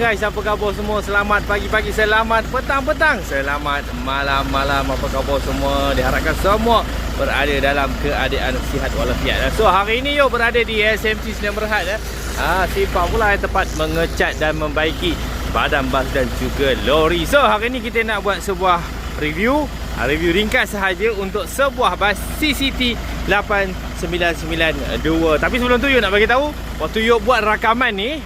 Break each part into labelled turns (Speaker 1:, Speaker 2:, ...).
Speaker 1: guys, apa khabar semua? Selamat pagi-pagi, selamat petang-petang, selamat malam-malam. Apa khabar semua? Diharapkan semua berada dalam keadaan sihat walafiat. So hari ini yuk berada di SMT Sdn Bhd. Simpan pula yang tepat mengecat dan membaiki badan bas dan juga lori. So hari ini kita nak buat sebuah review ringkas sahaja untuk sebuah bas CCT 8992. Tapi sebelum tu Yuk nak bagi tahu, waktu Yuk buat rakaman ni,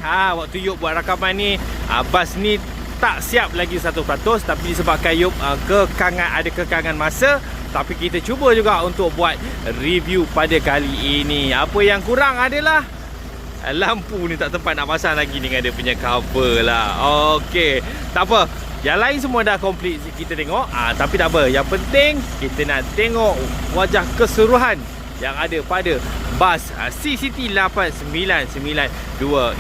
Speaker 1: bas ni tak siap lagi 100%, tapi disebabkan Yuk ada kekangan masa, tapi kita cuba juga untuk buat review pada kali ini. Apa yang kurang adalah lampu ni tak tempat nak pasang lagi dengan dia punya cover lah. Okey, tak apa. Yang lain semua dah komplit kita tengok. Tapi tak apa. Yang penting kita nak tengok wajah keseluruhan yang ada pada bas CCT 8992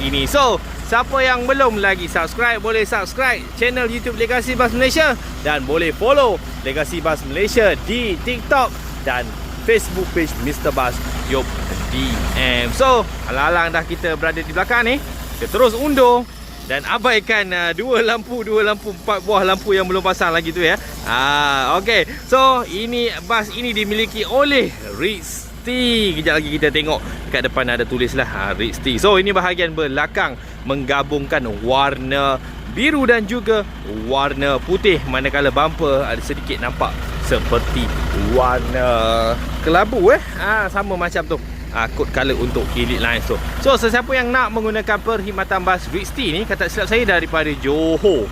Speaker 1: ini. So, siapa yang belum lagi subscribe, boleh subscribe channel YouTube Legasi Bas Malaysia dan boleh follow Legasi Bas Malaysia di TikTok dan Facebook page Mr. Bas Yop DM. So, alang-alang dah kita berada di belakang ni, kita terus undur dan abaikan dua lampu, 4 buah lampu yang belum pasang lagi tu ya. Okey. So, bas ini dimiliki oleh Risti. Kejap lagi kita tengok dekat depan ada tulis lah Risti. So, ini bahagian belakang menggabungkan warna biru dan juga warna putih, manakala bumper ada sedikit nampak seperti warna kelabu sama macam tu. Code color untuk elite lines tu. So sesiapa yang nak menggunakan perkhidmatan bas Risti ni, kata silap saya daripada Johor,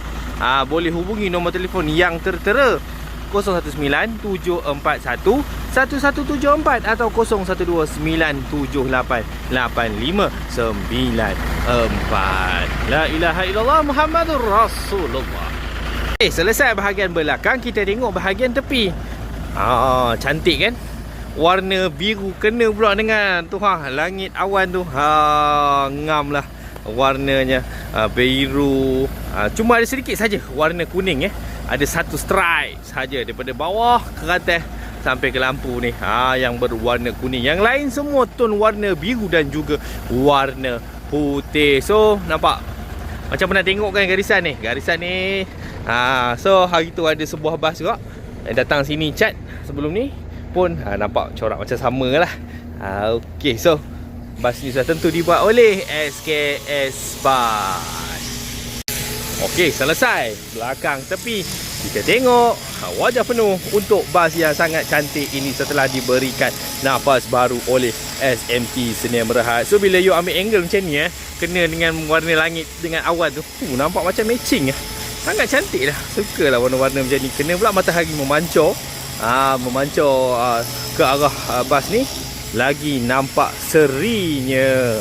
Speaker 1: boleh hubungi nombor telefon yang tertera 019-741-1174 atau 0174-88594. La ilaha illallah Muhammadur Rasulullah. Selesai bahagian belakang, kita tengok bahagian tepi. Cantik kan? Warna biru kena pula dengan tu langit awan tu. Ngam lah warnanya, biru. Cuma ada sedikit saja warna kuning Ada satu stripe saja daripada bawah ke atas sampai ke lampu ni yang berwarna kuning. Yang lain semua tone warna biru dan juga warna putih. So nampak macam pernah tengok kan garisan ni. So hari tu ada sebuah bas juga yang datang sini cat sebelum ni pun nampak corak macam sama lah. Okey, so bas ni sudah tentu dibuat oleh SKS Bas. Okey, selesai belakang tepi. Kita tengok wajah penuh untuk bas yang sangat cantik ini setelah diberikan nafas baru oleh SMT Sdn Bhd. So bila you ambil angle macam ni kena dengan warna langit dengan awan tu, nampak macam matching sangat cantik lah. Suka lah warna-warna macam ni. Kena pula matahari memancur ke arah bas ni, lagi nampak serinya.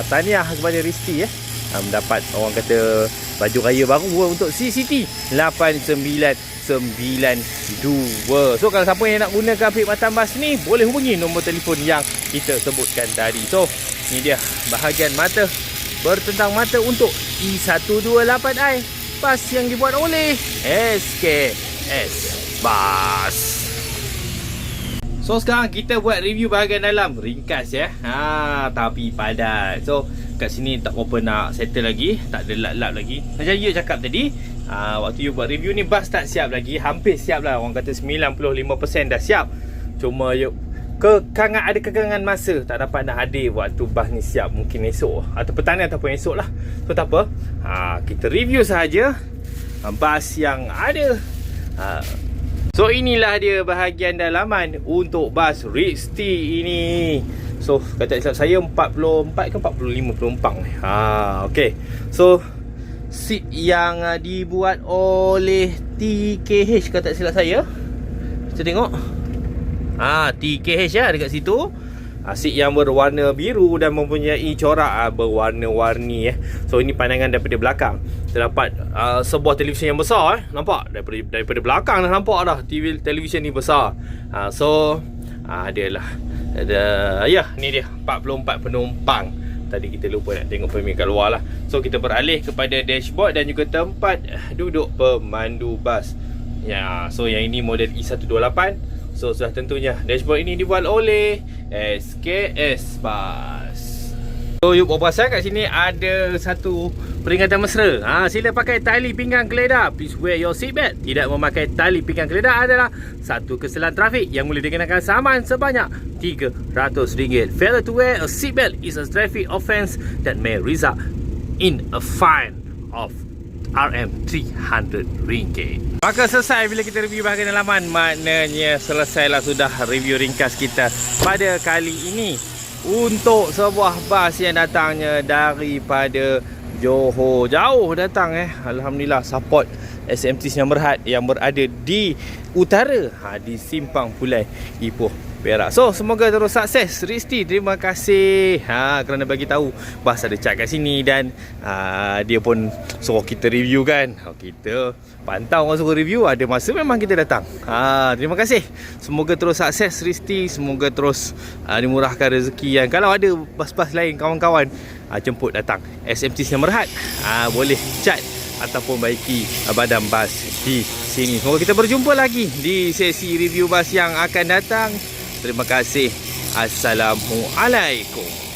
Speaker 1: Tahniah kepada Risti mendapat orang kata baju raya baru untuk CCT 8992. So kalau siapa yang nak gunakan perkhidmatan bas ni, boleh hubungi nombor telefon yang kita sebutkan tadi. So ni dia bahagian mata bertentang mata untuk E128i, bas yang dibuat oleh SKS Bas. So sekarang kita buat review bahagian dalam ringkas tapi padat. So kat sini tak apa nak settle lagi, tak ada lap-lap lagi. Macam you cakap tadi, waktu you buat review ni bas tak siap lagi, hampir siap lah. Orang kata 95% dah siap. Cuma you ada kekangan masa, tak dapat nak hadir waktu bas ni siap. Mungkin esok atau petang ni ataupun esok lah. So tak apa, kita review sahaja bas yang ada. So inilah dia bahagian dalaman untuk bas Risti ini. So kata silap saya 44 ke 45 penumpang ni. Okey. So seat yang dibuat oleh TKH kata silap saya. Kita tengok. TKH dekat situ. Seat yang berwarna biru dan mempunyai corak berwarna-warni So ini pandangan daripada belakang. Terdapat sebuah televisyen yang besar nampak daripada belakang dah nampak dah televisyen ni besar. So adalah ni dia 44 penumpang. Tadi kita lupa nak tengok pemilik kat luar lah. So kita beralih kepada dashboard dan juga tempat duduk pemandu bas. So yang ini model E128. So sudah tentunya dashboard ini dibuat oleh SKS Bas. So yuk berpasal kat sini ada satu peringatan mesra. Sila pakai tali pinggang geledah. Please wear your seatbelt. Tidak memakai tali pinggang geledah adalah satu kesalahan trafik yang boleh dikenakan saman sebanyak RM300. Failure to wear a seatbelt is a traffic offence that may result in a fine of RM300. Maka selesai bila kita review bahagian dalaman. Maknanya selesailah sudah review ringkas kita pada kali ini untuk sebuah bas yang datangnya daripada Johor. Jauh datang Alhamdulillah, support SMT Sdn Bhd yang berada di utara, di Simpang Pulai, Ipoh, Perak. So semoga terus sukses. Risti, terima kasih kerana bagi tahu bas ada cat kat sini dan dia pun suruh kita review kan. Kita pantau orang suruh review, ada masa memang kita datang. Terima kasih. Semoga terus sukses Risti, semoga terus dimurahkan rezeki. Yang kalau ada bas-bas lain kawan-kawan jemput datang SMT Sdn Bhd, boleh cat ataupun baiki badan bas di sini. Semoga kita berjumpa lagi di sesi review bas yang akan datang. Terima kasih. Assalamualaikum.